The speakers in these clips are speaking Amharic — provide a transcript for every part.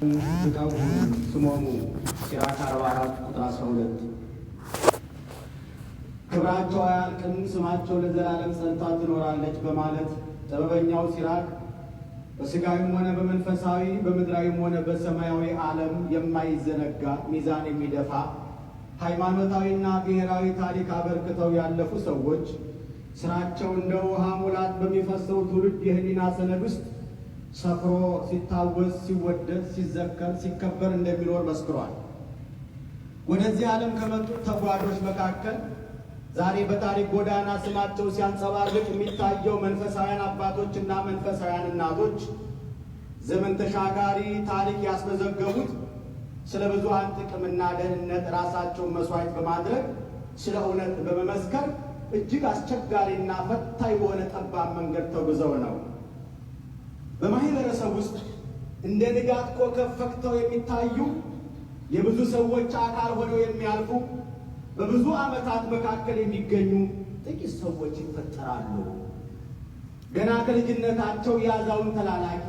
ዝጋው ስሞሙ ሲራክ 44 ቁጥር 12 ክብራቸው አያልቅም ስማቸው ለዘላለም ጸንታ ትኖራለች በማለት ጥበበኛው ሲራክ በሥጋዊም ሆነ በመንፈሳዊ በምድራዊም ሆነ በሰማያዊ ዓለም የማይዘነጋ ሚዛን የሚደፋ ሃይማኖታዊና ብሔራዊ ታሪክ አበርክተው ያለፉ ሰዎች ስራቸው እንደ ውሃ ሙላት በሚፈሰው ትውልድ የህሊና ሰነድ ውስጥ ሰፍሮ ሲታወስ ሲወደስ ሲዘከር ሲከበር እንደሚኖር መስክሯል። ወደዚህ ዓለም ከመጡት ተጓዦች መካከል ዛሬ በታሪክ ጎዳና ስማቸው ሲያንጸባርቅ የሚታየው መንፈሳውያን አባቶችና መንፈሳውያን እናቶች ዘመን ተሻጋሪ ታሪክ ያስመዘገቡት ስለ ብዙሃን ጥቅምና ደህንነት ራሳቸውን መስዋዕት በማድረግ ስለ እውነት በመመስከር እጅግ አስቸጋሪና ፈታኝ በሆነ ጠባብ መንገድ ተጉዘው ነው። በማህበረሰብ ውስጥ እንደ ንጋት ኮከብ ፈክተው የሚታዩ የብዙ ሰዎች አካል ሆነው የሚያልፉ በብዙ ዓመታት መካከል የሚገኙ ጥቂት ሰዎች ይፈጠራሉ። ገና ከልጅነታቸው የአዛውን ተላላኪ፣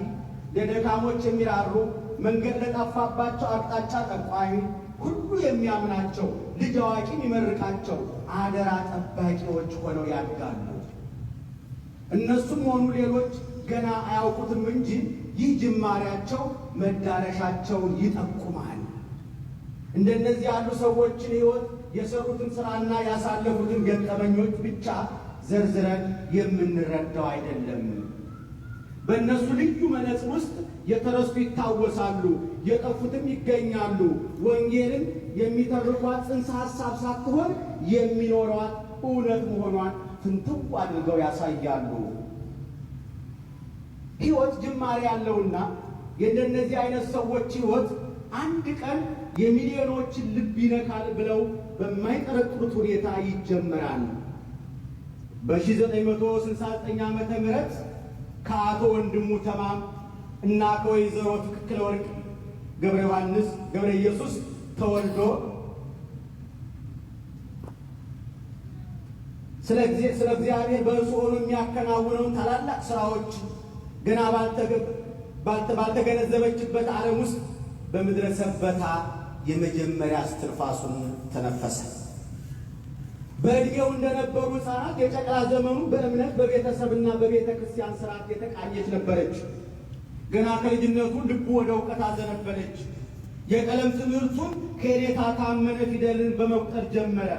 ለደካሞች የሚራሩ፣ መንገድ ለጠፋባቸው አቅጣጫ ጠቋሚ፣ ሁሉ የሚያምናቸው፣ ልጅ አዋቂ የሚመርቃቸው አደራ ጠባቂዎች ሆነው ያድጋሉ። እነሱም ሆኑ ሌሎች ገና አያውቁትም እንጂ ይህ ጅማሬያቸው መዳረሻቸውን ይጠቁማል። እንደነዚህ ያሉ ሰዎችን ሕይወት የሰሩትን ሥራና ያሳለፉትን ገጠመኞች ብቻ ዘርዝረን የምንረዳው አይደለም። በእነሱ ልዩ መነጽር ውስጥ የተረሱ ይታወሳሉ፣ የጠፉትም ይገኛሉ። ወንጌልን የሚተርኳት ጽንሰ ሐሳብ ሳትሆን የሚኖሯት እውነት መሆኗን ፍንትው አድርገው ያሳያሉ። ሕይወት ጅማሬ ያለውና የእንደነዚህ አይነት ሰዎች ሕይወት አንድ ቀን የሚሊዮኖችን ልብ ይነካል ብለው በማይጠረጥሩት ሁኔታ ይጀመራል። በ1969 ዓመተ ምህረት ከአቶ ወንድሙ ተማም እና ከወይዘሮ ትክክለ ወርቅ ገብረ ዮሐንስ ገብረ ኢየሱስ ተወልዶ ስለ እግዚአብሔር በእርሱ ሆኖ የሚያከናውነውን ታላላቅ ሥራዎች ገና ባልተገነዘበችበት ዓለም ውስጥ በምድረ ሰበታ የመጀመሪያ እስትንፋሱን ተነፈሰ። በዕድሜው እንደነበሩ ሕፃናት የጨቅላ ዘመኑ በእምነት በቤተሰብና በቤተ ክርስቲያን ሥርዓት የተቃኘች ነበረች። ገና ከልጅነቱ ልቡ ወደ እውቀት አዘነበለች። የቀለም ትምህርቱን ከኔታ ታመነ ፊደልን በመቁጠር ጀመረ።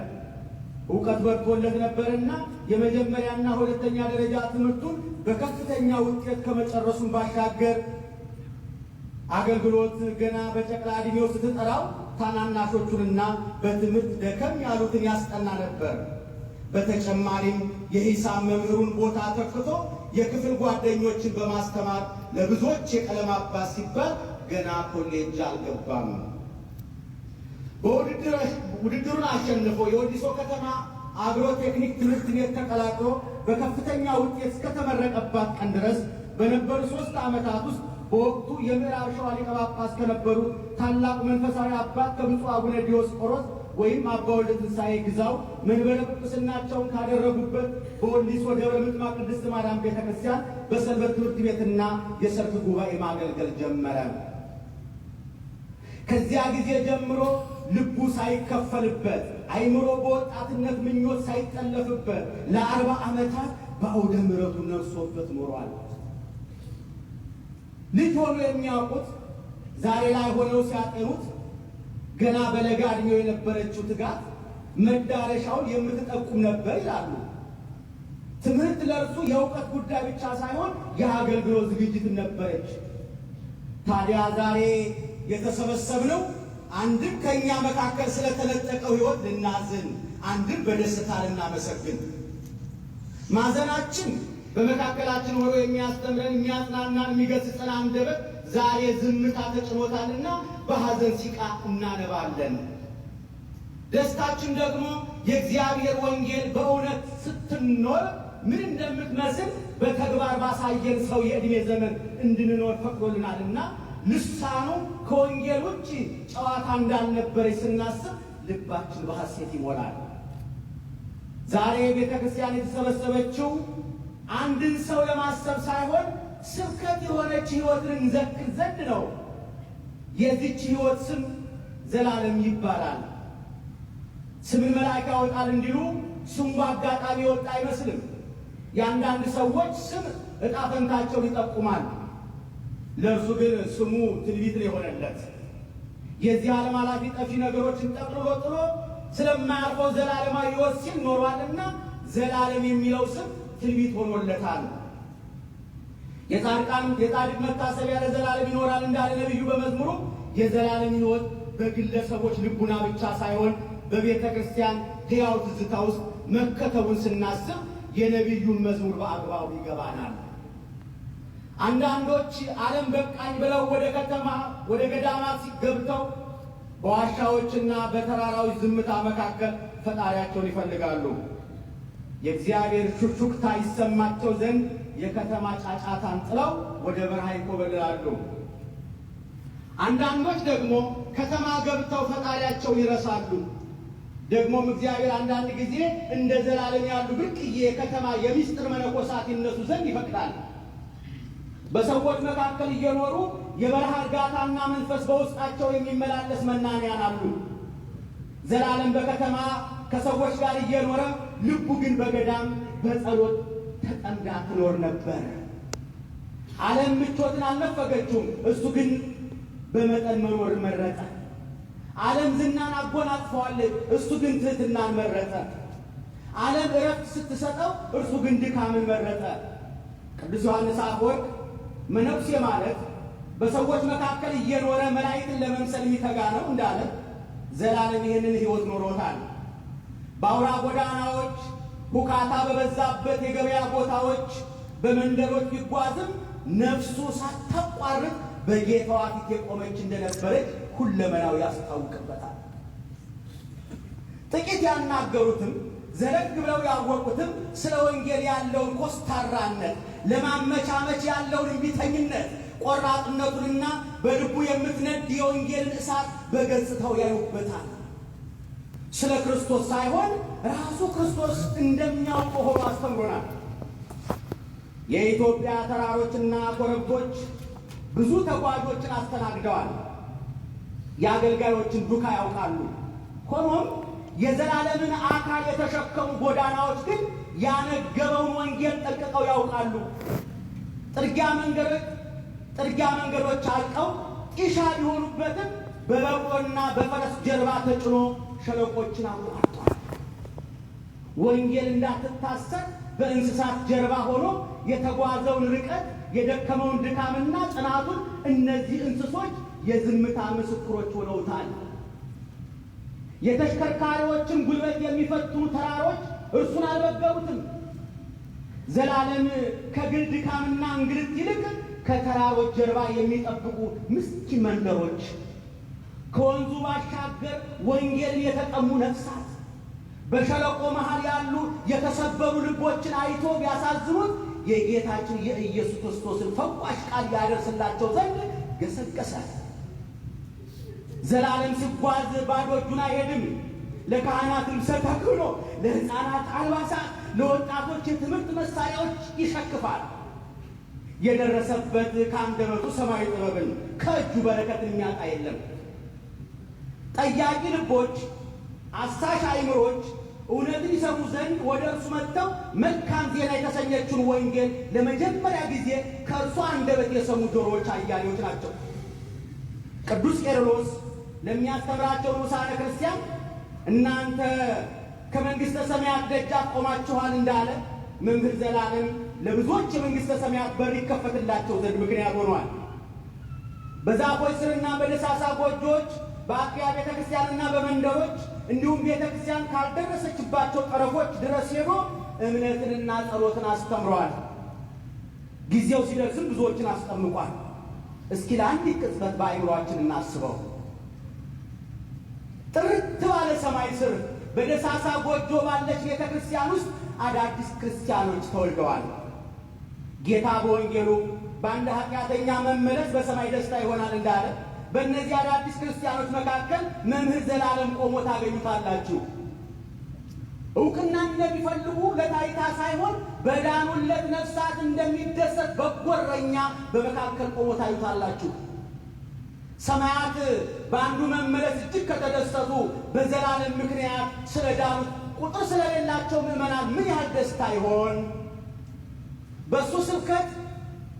እውቀት በርቶለት ነበርና የመጀመሪያና ሁለተኛ ደረጃ ትምህርቱን በከፍተኛ ውጤት ከመጨረሱን ባሻገር አገልግሎት ገና በጨቅላ ዕድሜው ስትጠራው ታናናሾቹንና በትምህርት ደከም ያሉትን ያስጠና ነበር። በተጨማሪም የሂሳብ መምህሩን ቦታ ተክቶ የክፍል ጓደኞችን በማስተማር ለብዙዎች የቀለም አባት ሲባል ገና ኮሌጅ አልገባም። ውድድሩን አሸንፎ የወዲሶ ከተማ አግሮ ቴክኒክ ትምህርት ቤት ተቀላቅሎ በከፍተኛ ውጤት እስከተመረቀባት ቀን ድረስ በነበሩ 3 ዓመታት ውስጥ በወቅቱ የምዕራብ ሸዋ ሊቀ ጳጳስ ከነበሩ ታላቅ መንፈሳዊ አባት ከብፁዕ አቡነ ዲዮስቆሮስ ወይም አባ ወልደ ትንሣኤ ግዛው መንበረ ጵጵስናቸውን ካደረጉበት በወሊሶ ደብረ ምጥማቅ ቅድስት ማርያም ቤተ ክርስቲያን በሰንበት ትምህርት ቤትና የሰርክ ጉባኤ ማገልገል ጀመረ። ከዚያ ጊዜ ጀምሮ ልቡ ሳይከፈልበት አይምሮ በወጣትነት ምኞት ሳይጠለፍበት ለ40 ዓመታት በአውደ ምሕረቱ ነፍሶበት ኖሯል። ልጅ ሆኖ የሚያውቁት ዛሬ ላይ ሆነው ሲያጤኑት ገና በለጋ ዕድሜው የነበረችው ትጋት መዳረሻውን የምትጠቁም ነበር ይላሉ። ትምህርት ለእርሱ የእውቀት ጉዳይ ብቻ ሳይሆን የአገልግሎት ዝግጅት ነበረች። ታዲያ ዛሬ የተሰበሰብነው አንድም ከእኛ መካከል ስለተነጠቀው ሕይወት ልናዝን፣ አንድም በደስታ ልናመሰግን። ማዘናችን በመካከላችን ሆኖ የሚያስተምረን የሚያጽናናን የሚገስጸን አንደበት ዛሬ ዝምታ ተጭኖታልና በሐዘን ሲቃ እናነባለን። ደስታችን ደግሞ የእግዚአብሔር ወንጌል በእውነት ስትኖር ምን እንደምትመስል በተግባር ባሳየን ሰው የዕድሜ ዘመን እንድንኖር ፈቅዶልናልና ልሳኑ ከወንጌል ውጭ ጨዋታ እንዳልነበረች ስናስብ ልባችን በሐሴት ይሞላል። ዛሬ ቤተ ክርስቲያን የተሰበሰበችው አንድን ሰው ለማሰብ ሳይሆን ስብከት የሆነች ሕይወትን እንዘክር ዘንድ ነው። የዚች ሕይወት ስም ዘላለም ይባላል። ስምን መልአክ ያወጣል እንዲሉ ስሙ በአጋጣሚ የወጣ አይመስልም። የአንዳንድ ሰዎች ስም ዕጣ ፈንታቸውን ይጠቁማል። ለእርሱ ግን ስሙ ትንቢት ነው የሆነለት። የዚህ ዓለም ኃላፊ ጠፊ ነገሮችን ጠቅልሎ ጥሎ ስለማያልፈው ዘላለማዊ ሕይወት ሲል ኖሯልና ዘላለም የሚለው ስም ትንቢት ሆኖለታል። የጻድቅ መታሰቢያ ለዘላለም ይኖራል እንዳለ ነቢዩ በመዝሙሩ የዘላለም ሕይወት በግለሰቦች ልቡና ብቻ ሳይሆን በቤተ ክርስቲያን ሕያው ትዝታ ውስጥ መከተቡን ስናስብ የነቢዩን መዝሙር በአግባቡ ይገባናል። አንዳንዶች ዓለም በቃኝ ብለው ወደ ከተማ ወደ ገዳማት ሲገብተው በዋሻዎችና በተራራዎች ዝምታ መካከል ፈጣሪያቸውን ይፈልጋሉ። የእግዚአብሔር ሹክሹክታ ይሰማቸው ዘንድ የከተማ ጫጫታን ጥለው ወደ በረሃ ይኮበልላሉ። አንዳንዶች ደግሞ ከተማ ገብተው ፈጣሪያቸውን ይረሳሉ። ደግሞም እግዚአብሔር አንዳንድ ጊዜ እንደ ዘላለም ያሉ ብርቅዬ የከተማ የሚስጥር መነኮሳት ይነሱ ዘንድ ይፈቅዳል። በሰዎች መካከል እየኖሩ የበረሃ እርጋታና መንፈስ በውስጣቸው የሚመላለስ መናንያን አሉ። ዘላለም በከተማ ከሰዎች ጋር እየኖረ ልቡ ግን በገዳም በጸሎት ተጠምዳ ትኖር ነበር። ዓለም ምቾትን አልነፈገችውም፣ እሱ ግን በመጠን መኖር መረጠ። ዓለም ዝናን አጎናጽፈዋለች፣ እሱ ግን ትሕትናን መረጠ። ዓለም እረፍት ስትሰጠው፣ እርሱ ግን ድካምን መረጠ። ቅዱስ ዮሐንስ አፈወርቅ መነኩሴ ማለት በሰዎች መካከል እየኖረ መላእክትን ለመምሰል የሚተጋ ነው እንዳለ ዘላለም ይህንን ሕይወት ኖሮታል። በአውራ ጎዳናዎች ሁካታ በበዛበት የገበያ ቦታዎች በመንደሮች ቢጓዝም ነፍሱ ሳታቋርጥ በጌታዋ ፊት የቆመች እንደነበረች ሁለመናው ያስታውቅበታል። ጥቂት ያናገሩትም ዘለግ ብለው ያወቁትም ስለ ወንጌል ያለውን ኮስታራነት፣ ለማመቻመች ያለውን እምቢተኝነት፣ ቆራጥነቱንና በልቡ የምትነድ የወንጌልን እሳት በገጽታው ያዩበታል። ስለ ክርስቶስ ሳይሆን ራሱ ክርስቶስ እንደሚያውቀው ሆኖ አስተምሮናል። የኢትዮጵያ ተራሮችና ኮረብቶች ብዙ ተጓዦችን አስተናግደዋል። የአገልጋዮችን ዱካ ያውቃሉ። ሆኖም የዘላለምን አካል የተሸከሙ ጎዳናዎች ግን ያነገበውን ወንጌል ጠንቅቀው ያውቃሉ። ጥርጊያ መንገዶች አልቀው ጢሻ ቢሆኑበትም በበቅሎና በፈረስ ጀርባ ተጭኖ ሸለቆችን አቋርጧል። ወንጌል እንዳትታሰር በእንስሳት ጀርባ ሆኖ የተጓዘውን ርቀት የደከመውን ድካምና ጽናቱን እነዚህ እንስሶች የዝምታ ምስክሮች ሆነውታል። የተሽከርካሪዎችን ጉልበት የሚፈትኑ ተራሮች እርሱን አልበገሩትም። ዘላለም ከግል ድካምና እንግልት ይልቅ ከተራሮች ጀርባ የሚጠብቁ ምስኪን መንደሮች፣ ከወንዙ ባሻገር ወንጌልን የተጠሙ ነፍሳት፣ በሸለቆ መሃል ያሉ የተሰበሩ ልቦችን አይቶ ቢያሳዝኑት የጌታችን የኢየሱስ ክርስቶስን ፈዋሽ ቃል ያደርስላቸው ዘንድ ገሰገሰ። ዘላለም ሲጓዝ ባዶ እጁን አይሄድም። ለካህናት ልብሰ ተክህኖ፣ ለሕፃናት አልባሳት፣ ለወጣቶች የትምህርት መሳሪያዎች ይሸክፋል። የደረሰበት ከአንደበቱ ሰማያዊ ጥበብን ከእጁ በረከትን የሚያጣ የለም። ጠያቂ ልቦች፣ አሳሽ አእምሮች እውነትን ይሰሙ ዘንድ ወደ እርሱ መጥተው መልካም ዜና የተሰኘችውን ወንጌል ለመጀመሪያ ጊዜ ከእርሱ አንደበት የሰሙ ጆሮዎች አያሌዎች ናቸው። ቅዱስ ቄርሎስ ለሚያስተምራቸው ንዑሳነ ክርስቲያን እናንተ ከመንግሥተ ሰማያት ደጃፍ ቆማችኋል እንዳለ መምህር ዘላለም ለብዙዎች የመንግሥተ ሰማያት በር ይከፈትላቸው ዘንድ ምክንያት ሆኗል። በዛፎች ስርና በደሳሳ ጎጆዎች፣ በአጥቢያ ቤተ ክርስቲያንና በመንደሮች እንዲሁም ቤተ ክርስቲያን ካልደረሰችባቸው ጠረፎች ድረስ ሄዶ እምነትንና ጸሎትን አስተምረዋል። ጊዜው ሲደርስም ብዙዎችን አስጠምቋል። እስኪ ለአንዲት ቅጽበት በአእምሮአችን እናስበው። ጥርት ባለ ሰማይ ስር በደሳሳ ጎጆ ባለች ቤተ ክርስቲያን ውስጥ አዳዲስ ክርስቲያኖች ተወልደዋል። ጌታ በወንጌሉ በአንድ ኃጢአተኛ መመለስ በሰማይ ደስታ ይሆናል እንዳለ በእነዚህ አዳዲስ ክርስቲያኖች መካከል መምህር ዘላለም ቆሞ ታገኙታላችሁ። እውቅና እንደሚፈልጉ ለታይታ ሳይሆን በዳኑለት ነፍሳት እንደሚደሰት በጎ እረኛ በመካከል ቆሞ ታዩታላችሁ። ሰማያት በአንዱ መመለስ እጅግ ከተደሰቱ በዘላለም ምክንያት ስለዳኑት ቁጥር ስለሌላቸው ምዕመናን ምን ያህል ደስታ ይሆን? በእሱ ስብከት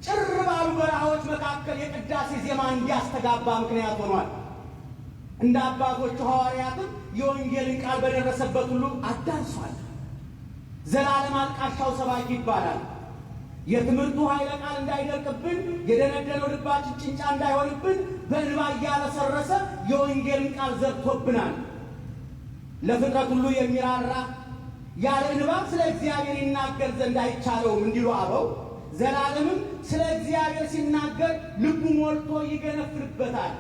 ጭር ባሉ በረሃዎች መካከል የቅዳሴ ዜማ እንዲያስተጋባ ምክንያት ሆኗል። እንደ አባቶቹ ሐዋርያትም የወንጌልን ቃል በደረሰበት ሁሉ አዳርሷል። ዘላለም አልቃሻው ሰባኪ ይባላል። የትምህርቱ ኃይለ ቃል እንዳይደርቅብን፣ የደነደነው ልባችን ጭንጫ እንዳይሆንብን በእንባ እያረሰረሰ የወንጌልን ቃል ዘርቶብናል። ለፍጥረት ሁሉ የሚራራ ያለ እንባ ስለ እግዚአብሔር ይናገር ዘንድ አይቻለውም እንዲሉ አበው፣ ዘላለምም ስለ እግዚአብሔር ሲናገር ልቡ ሞልቶ ይገነፍልበታል።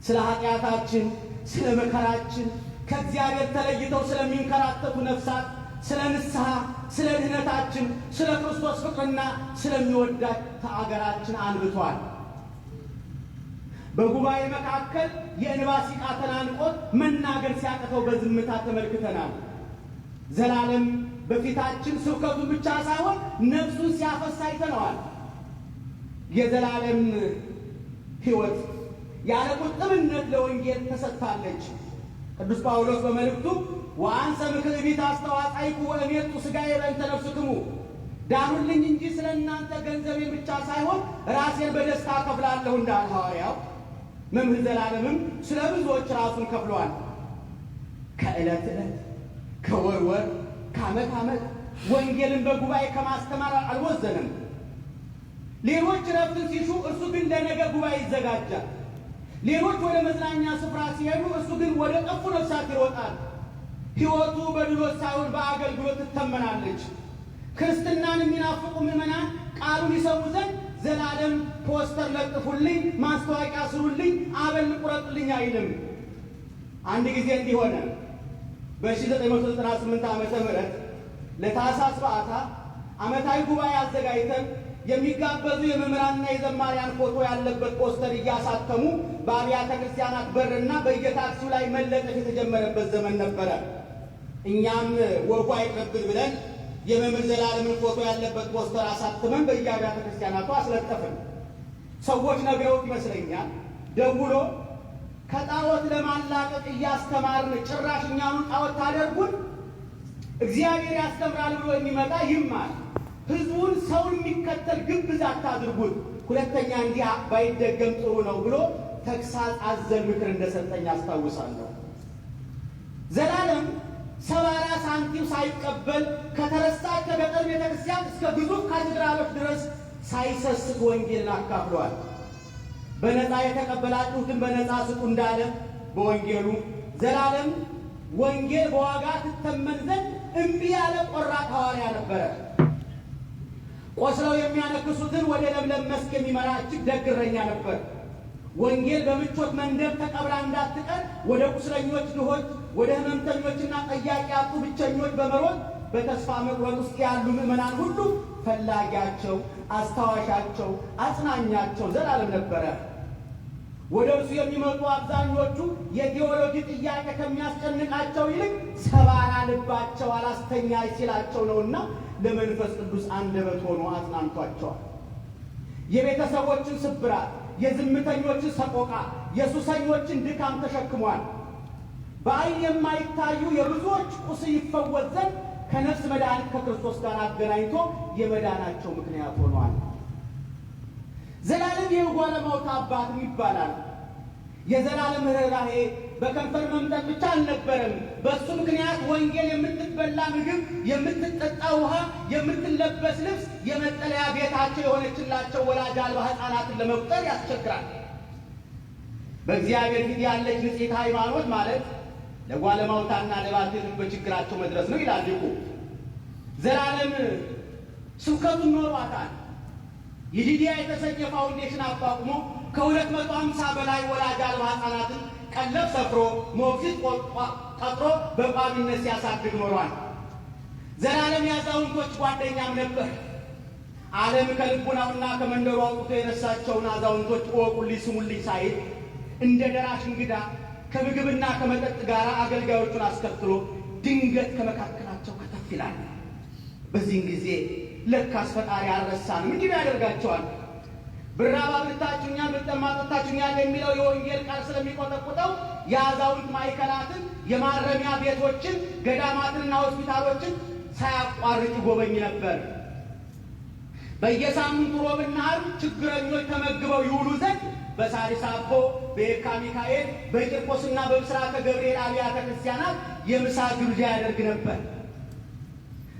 ስለ ኃጢአታችን፣ ስለ መከራችን፣ ከእግዚአብሔር ተለይተው ስለሚንከራተቱ ነፍሳት፣ ስለ ንስሐ፣ ስለ ድኅነታችን፣ ስለ ክርስቶስ ፍቅርና ስለሚወዳት አገራችን አንብቷል። በጉባኤ መካከል የእንባ ሲቃ ተናንቆት መናገር ሲያቅተው በዝምታ ተመልክተናል። ዘላለም በፊታችን ስብከቱን ብቻ ሳይሆን ነፍሱን ሲያፈስ አይተነዋል። የዘላለም ሕይወት ያለ ቁጥብነት ለወንጌል ተሰጥታለች። ቅዱስ ጳውሎስ በመልእክቱ ወአንሰ ምክዕቢት አስተዋጻይኩ ወእሜቱ ሥጋዬ በእንተ ነፍስክሙ፣ ዳኑልኝ እንጂ ስለ እናንተ ገንዘቤን ብቻ ሳይሆን ራሴን በደስታ ከፍላለሁ እንዳለ ሐዋርያው፣ መምህር ዘላለምም ስለ ብዙዎች ራሱን ከፍሏል። ከዕለት ዕለት፣ ከወር ወር፣ ከዓመት ዓመት ወንጌልን በጉባኤ ከማስተማር አልወዘንም። ሌሎች ረፍትን ሲሹ እርሱ ግን ለነገ ጉባኤ ይዘጋጃል። ሌሎች ወደ መዝናኛ ስፍራ ሲሄዱ እርሱ ግን ወደ ጠፉ ነፍሳት ይሮጣል። ሕይወቱ በድሎት ሳይሆን በአገልግሎት ትተመናለች። ክርስትናን የሚናፍቁ ምዕመናን ቃሉን ይሰሙ ዘንድ ዘላለም ፖስተር ለጥፉልኝ፣ ማስታወቂያ ስሩልኝ፣ አበል ቁረጡልኝ አይልም። አንድ ጊዜ እንዲህ ሆነ። በ1998 ዓመተ ምህረት ለታኅሳስ በዓታ ዓመታዊ ጉባኤ አዘጋጅተን የሚጋበዙ የመምህራንና የዘማሪያን ፎቶ ያለበት ፖስተር እያሳተሙ በአብያተ ክርስቲያናት በርና በየታክሲው ላይ መለጠፍ የተጀመረበት ዘመን ነበረ። እኛም ወጉ አይቀብል ብለን የመምህር ዘላለምን ፎቶ ያለበት ፖስተር አሳትመን በየአብያተ ክርስቲያናቱ አስለጠፍን። ሰዎች ነግረውት ይመስለኛል ደውሎ ከጣዖት ለማላቀቅ እያስተማርን ጭራሽ እኛኑ ጣዖት ታደርጉን፣ እግዚአብሔር ያስተምራል ብሎ የሚመጣ ይማር፣ ሕዝቡን ሰውን የሚከተል ግብዝ አታድርጉት፣ ሁለተኛ እንዲህ ባይደገም ጥሩ ነው ብሎ ተግሳጽ አዘል ምክር እንደሰጠኝ አስታውሳለሁ። ዘላለም 70 ሳንቲም ሳይቀበል ከተረሳች ከገጠር ቤተክርስቲያን እስከ ግዙፍ ካቴድራሎች ድረስ ሳይሰስት ወንጌልን አካፍሏል። በነፃ የተቀበላችሁትን በነፃ ስጡ እንዳለ በወንጌሉ ዘላለም ወንጌል በዋጋ ትተመን ዘንድ እምቢ ያለ ቆራጥ ሐዋርያ ነበረ። ቆስለው የሚያነክሱትን ወደ ለምለም መስክ የሚመራ እጅግ ደግ እረኛ ነበር። ወንጌል በምቾት መንደር ተቀብራ እንዳትቀር ወደ ቁስለኞች፣ ድሆች፣ ወደ ሕመምተኞችና ጠያቂ ያጡ ብቸኞች በመሮጥ በተስፋ መቁረጥ ውስጥ ያሉ ምዕመናን ሁሉ ፈላጊያቸው፣ አስታዋሻቸው፣ አጽናኛቸው ዘላለም ነበረ። ወደ እርሱ የሚመጡ አብዛኞቹ የቴዎሎጂ ጥያቄ ከሚያስጨንቃቸው ይልቅ ሰባራ ልባቸው አላስተኛ ሲላቸው ነውና ለመንፈስ ቅዱስ አንደበት ሆኖ አጽናንቷቸዋል። የቤተሰቦችን ስብራት፣ የዝምተኞችን ሰቆቃ፣ የሱሰኞችን ድካም ተሸክሟል። በዓይን የማይታዩ የብዙዎች ቁስል ይፈወስ ዘንድ ከነፍስ መድኃኒት ከክርስቶስ ጋር አገናኝቶ የመዳናቸው ምክንያት ሆኗል። ዘላለም የጓለማውታ አባትም ይባላል። የዘላለም ርኅራኄ በከንፈር መምጠጥ ብቻ አልነበረም። በእሱ ምክንያት ወንጌል የምትበላ ምግብ፣ የምትጠጣ ውሃ፣ የምትለበስ ልብስ፣ የመጠለያ ቤታቸው የሆነችላቸው ወላጅ አልባ ሕፃናትን ለመቁጠር ያስቸግራል። በእግዚአብሔር ፊት ያለች ንጽሕት ሃይማኖት ማለት ለጓለማውታና ለባልቴቶች በችግራቸው መድረስ ነው ይላል ሊቁ። ዘላለም ስብከቱን ኖሯታል። ይዲዲያ የተሰኘ ፋውንዴሽን አቋቁሞ ከ250 በላይ ወላጅ አልባ ሕፃናትን ቀለብ ሰፍሮ ሞግዚት ቀጥሮ በቋሚነት ሲያሳድግ ኖሯል። ዘላለም የአዛውንቶች ጓደኛም ነበር። ዓለም ከልቡናውና ከመንደሩ አውጥቶ የነሳቸውን አዛውንቶች እወቁልኝ ስሙልኝ ሳይል እንደ ደራሽ እንግዳ ከምግብና ከመጠጥ ጋር አገልጋዮቹን አስከትሎ ድንገት ከመካከላቸው ከተፍ ይላል። በዚህን ጊዜ ለካስ ፈጣሪ አልረሳንም እንዲህ ያደርጋቸዋል። ብራብ አብልታችሁኛል፣ ብጠማ አጠጥታችሁኛል የሚለው የወንጌል ቃል ስለሚቆጠቁጠው የአዛውንት ማዕከላትን፣ የማረሚያ ቤቶችን፣ ገዳማትንና ሆስፒታሎችን ሳያቋርጥ ይጎበኝ ነበር። በየሳምንቱ ሮብና ዓርብ ችግረኞች ተመግበው ይውሉ ዘንድ በሳሪስ አቦ፣ በየካ ሚካኤል፣ በቂርቆስና በብስራተ ገብርኤል አብያተ ክርስቲያናት የምሳ ግብዣ ያደርግ ነበር።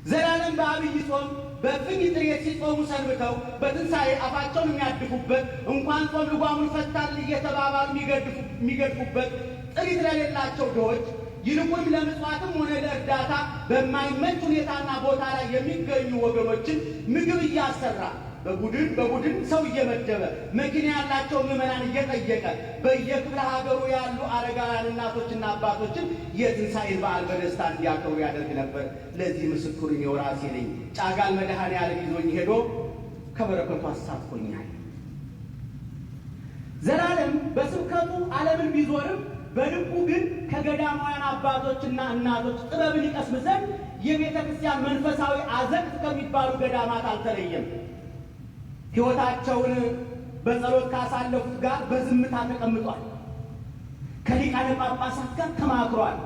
ዘላለም በአብይ ጾም በፍኝ ጥሬት ሲጾሙ ሰንብተው በትንሣኤ አፋቸውን የሚያድፉበት እንኳን ጾም ልጓሙን ፈታል እየተባባሉ የሚገድፉበት ጥሪት ለሌላቸው ድሆች ይልቁንም ለምጽዋትም ሆነ ለእርዳታ በማይመች ሁኔታና ቦታ ላይ የሚገኙ ወገኖችን ምግብ እያሰራ በቡድን ሰው እየመደበ መኪና ያላቸው ምዕመናን እየጠየቀ በየክፍለ ሀገሩ ያሉ አረጋውያን እናቶችና አባቶችን የትንሣኤን በዓል በደስታ እንዲያከብሩ ያደርግ ነበር። ለዚህ ምስክሩ እኔው ራሴ ነኝ። ጫጋል መድኃኔዓለም ይዞኝ ሄዶ ከበረከቱ አሳትፎኛል። ዘላለም በስብከቱ ዓለምን ቢዞርም በልቡ ግን ከገዳማውያን አባቶችና እናቶች ጥበብን ይቀስም ዘንድ የቤተ ክርስቲያን መንፈሳዊ አዘቅት ከሚባሉ ገዳማት አልተለየም። ሕይወታቸውን በጸሎት ካሳለፉት ጋር በዝምታ ተቀምጧል። ከሊቃነ ጳጳሳት ጋር ተማክሯል።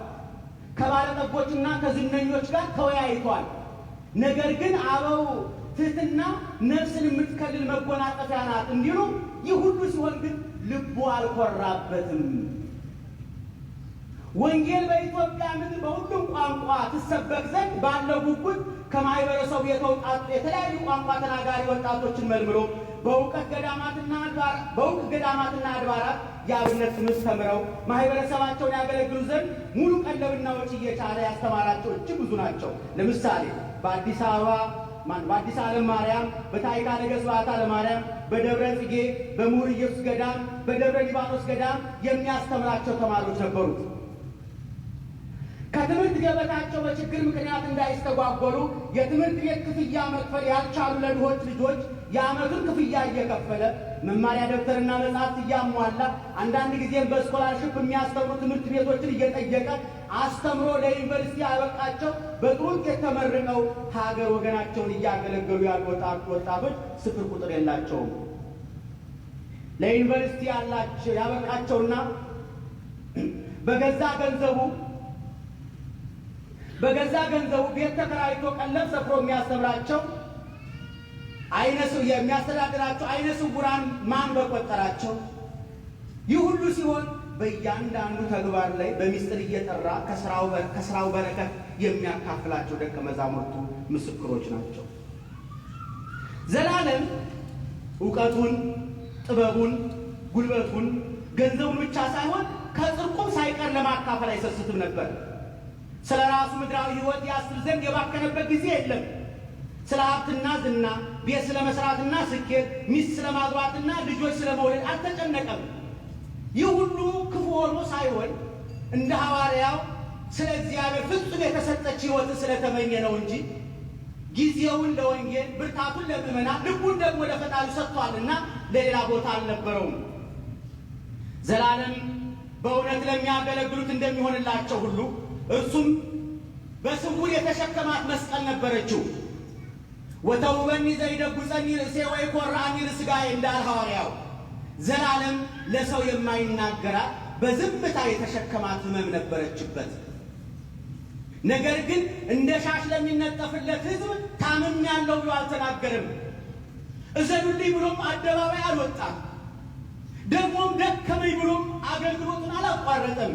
ከባለጠጎችና ከዝነኞች ጋር ተወያይቷል። ነገር ግን አበው ትሕትና ነፍስን የምትከልል መጎናጸፊያ ናት እንዲሉ ይህ ሁሉ ሲሆን ግን ልቡ አልኮራበትም። ወንጌል በኢትዮጵያ ምድር በሁሉም ቋንቋ ትሰበክ ዘንድ ባለው ጉጉት ከማህበረሰቡ የተውጣጡ የተለያዩ ቋንቋ ተናጋሪ ወጣቶችን መልምሎ በእውቀት ገዳማትና አድባራት የአብነት ትምህርት ተምረው ማህበረሰባቸውን ያገለግሉ ዘንድ ሙሉ ቀለብና ወጪ እየቻለ ያስተማራቸው እጅግ ብዙ ናቸው። ለምሳሌ በአዲስ ዓለም ማርያም፣ በታዕካ ነገሥት በዓታ ለማርያም፣ በደብረ ጽጌ፣ በምሁር ኢየሱስ ገዳም፣ በደብረ ሊባኖስ ገዳም የሚያስተምራቸው ተማሪዎች ነበሩት። ከትምህርት ገበታቸው በችግር ምክንያት እንዳይስተጓጎሉ የትምህርት ቤት ክፍያ መክፈል ያልቻሉ ለድሆች ልጆች የዓመቱን ክፍያ እየከፈለ መማሪያ ደብተርና መጽሐፍት እያሟላ አንዳንድ ጊዜም በስኮላርሽፕ የሚያስተምሩ ትምህርት ቤቶችን እየጠየቀ አስተምሮ ለዩኒቨርሲቲ ያበቃቸው በጥሩ ውጤት ተመርቀው ሀገር ወገናቸውን እያገለገሉ ያሉ ወጣቶች ስፍር ቁጥር የላቸውም። ለዩኒቨርሲቲ ያበቃቸውና በገዛ ገንዘቡ ቤት ተከራይቶ ቀለብ ሰፍሮ የሚያስተምራቸው የሚያስተዳድራቸው አይነ ስውራን ማን በቆጠራቸው? ይህ ሁሉ ሲሆን በእያንዳንዱ ተግባር ላይ በሚስጥር እየጠራ ከስራው በረከት የሚያካፍላቸው ደቀ መዛሙርቱ ምስክሮች ናቸው። ዘላለም እውቀቱን፣ ጥበቡን፣ ጉልበቱን፣ ገንዘቡን ብቻ ሳይሆን ከጽድቁም ሳይቀር ለማካፈል አይሰስትም ነበር። ስለ ራሱ ምድራዊ ሕይወት ያስብ ዘንድ የባከነበት ጊዜ የለም። ስለ ሀብትና ዝና፣ ቤት ስለ መስራትና ስኬት፣ ሚስት ስለ ማግባትና ልጆች ስለ መውለድ አልተጨነቀም። ይህ ሁሉ ክፉ ሆኖ ሳይሆን እንደ ሐዋርያው ስለ እግዚአብሔር ፍጹም የተሰጠች ሕይወት ስለተመኘ ነው እንጂ ጊዜውን ለወንጌል ብርታቱን ለምዕመናን ልቡን ደግሞ ለፈጣሪ ሰጥቷልና ለሌላ ቦታ አልነበረውም። ዘላለም በእውነት ለሚያገለግሉት እንደሚሆንላቸው ሁሉ እርሱም በስውር የተሸከማት መስቀል ነበረችው። ወተውበኒ ዘይደጉፀኒ ርእሴ ወይኰርዐኒ ርእስጋዬ እንዳለ ሐዋርያው ዘላለም ለሰው የማይናገራት በዝምታ የተሸከማት ሕመም ነበረችበት። ነገር ግን እንደ ሻሽ ለሚነጠፍለት ሕዝብ ታምሜያለሁ ብሎ አልተናገርም። እዘኑልኝ ብሎም አደባባይ አልወጣም። ደግሞም ደከመኝ ብሎም አገልግሎቱን አላቋረጠም።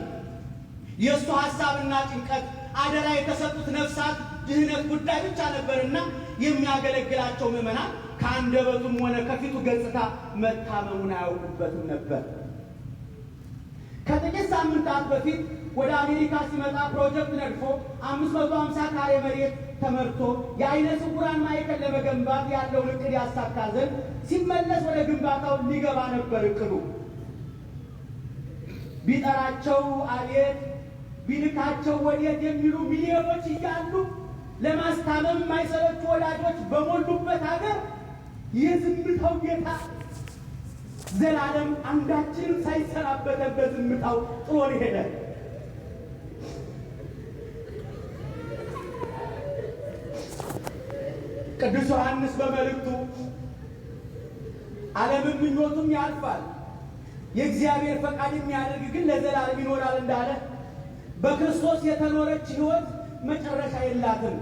የእሱ ሐሳብና ጭንቀት አደራ የተሰጡት ነፍሳት ድህነት ጉዳይ ብቻ ነበርና የሚያገለግላቸው ምዕመናን ከአንደበቱም ሆነ ከፊቱ ገጽታ መታመሙን አያውቁበትም ነበር። ከጥቂት ሳምንታት በፊት ወደ አሜሪካ ሲመጣ ፕሮጀክት ነድፎ 550 ካሬ መሬት ተመርቶ የአይነ ስውራን ማዕከል ለመገንባት ያለውን እቅድ ያሳካ ዘንድ ሲመለስ ወደ ግንባታው ሊገባ ነበር እቅዱ። ቢጠራቸው አቤት ቢልካቸው ወዴት የሚሉ ሚሊዮኖች እያሉ ለማስታመም የማይሰለቹ ወላጆች በሞሉበት ሀገር የዝምታው ጌታ ዘላለም አንዳችንም ሳይሰናበተን በዝምታው ጥሎን ሄደ። ቅዱስ ዮሐንስ በመልእክቱ ዓለምም ምኞቱም ያልፋል፣ የእግዚአብሔር ፈቃድ የሚያደርግ ግን ለዘላለም ይኖራል እንዳለ በክርስቶስ የተኖረች ሕይወት መጨረሻ የላትም።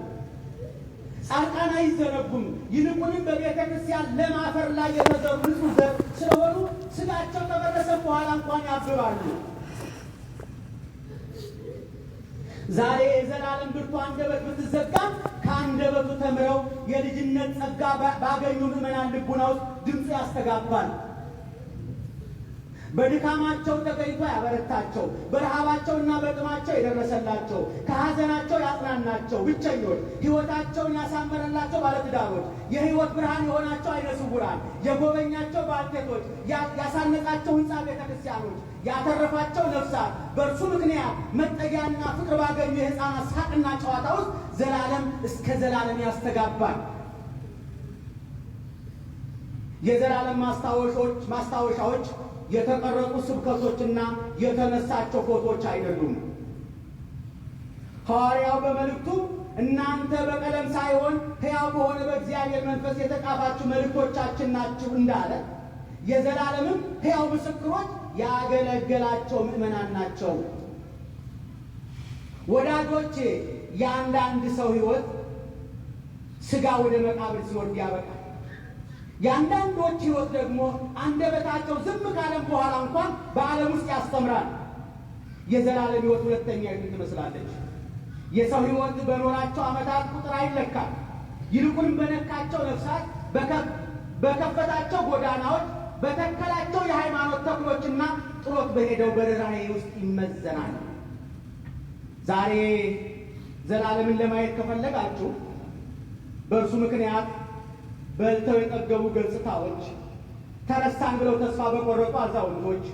ጻድቃን አይዘነጉም። ይልቁንም በቤተ ክርስቲያን ለም አፈር ላይ የተዘሩ ንጹሕ ዘር ስለሆኑ ሥጋቸው ከበረሰ በኋላ እንኳን ያብባሉ። ዛሬ የዘላለም ብርቱ አንደበት ብትዘጋም ከአንደበቱ ተምረው የልጅነት ጸጋ ባገኙ ምዕመናን ልቡና ውስጥ ድምፁ ያስተጋባል። በድካማቸው ተገኝቶ ያበረታቸው፣ በረሃባቸውና በጥማቸው የደረሰላቸው፣ ከሐዘናቸው ያጽናናቸው ብቸኞች፣ ሕይወታቸውን ያሳመረላቸው ባለትዳሮች፣ የሕይወት ብርሃን የሆናቸው አይነ ስውራን፣ የጎበኛቸው ባልቴቶች፣ ያሳነጻቸው ሕንፃ ቤተ ክርስቲያኖች፣ ያተረፋቸው ነፍሳት በእርሱ ምክንያት መጠጊያና ፍቅር ባገኙ የሕፃናት ሳቅና ጨዋታ ውስጥ ዘላለም እስከ ዘላለም ያስተጋባል። የዘላለም ማስታወሻዎች የተቀረጹ ስብከቶችና የተነሳቸው ፎቶዎች አይደሉም። ሐዋርያው በመልእክቱ እናንተ በቀለም ሳይሆን ሕያው በሆነ በእግዚአብሔር መንፈስ የተጻፋችሁ መልእክቶቻችን ናችሁ እንዳለ የዘላለምም ሕያው ምስክሮች ያገለገላቸው ምዕመናን ናቸው። ወዳጆቼ፣ የአንዳንድ ሰው ሕይወት ሥጋ ወደ መቃብር ሲወርድ ያበቃል። የአንዳንዶች ሕይወት ደግሞ አንደበታቸው ዝም ካለም በኋላ እንኳን በዓለም ውስጥ ያስተምራል። የዘላለም ሕይወት ሁለተኛ ትመስላለች። የሰው ሕይወት በኖራቸው ዓመታት ቁጥር አይለካም። ይልቁንም በነካቸው ነፍሳት፣ በከፈታቸው ጎዳናዎች፣ በተከላቸው የሃይማኖት ተክሎችና ጥሎት በሄደው በርኅራኄ ውስጥ ይመዘናል። ዛሬ ዘላለምን ለማየት ከፈለጋችሁ በእርሱ ምክንያት በልተው የጠገቡ ገጽታዎች፣ ተረሳን ብለው ተስፋ በቆረጡ አዛውንቶች፣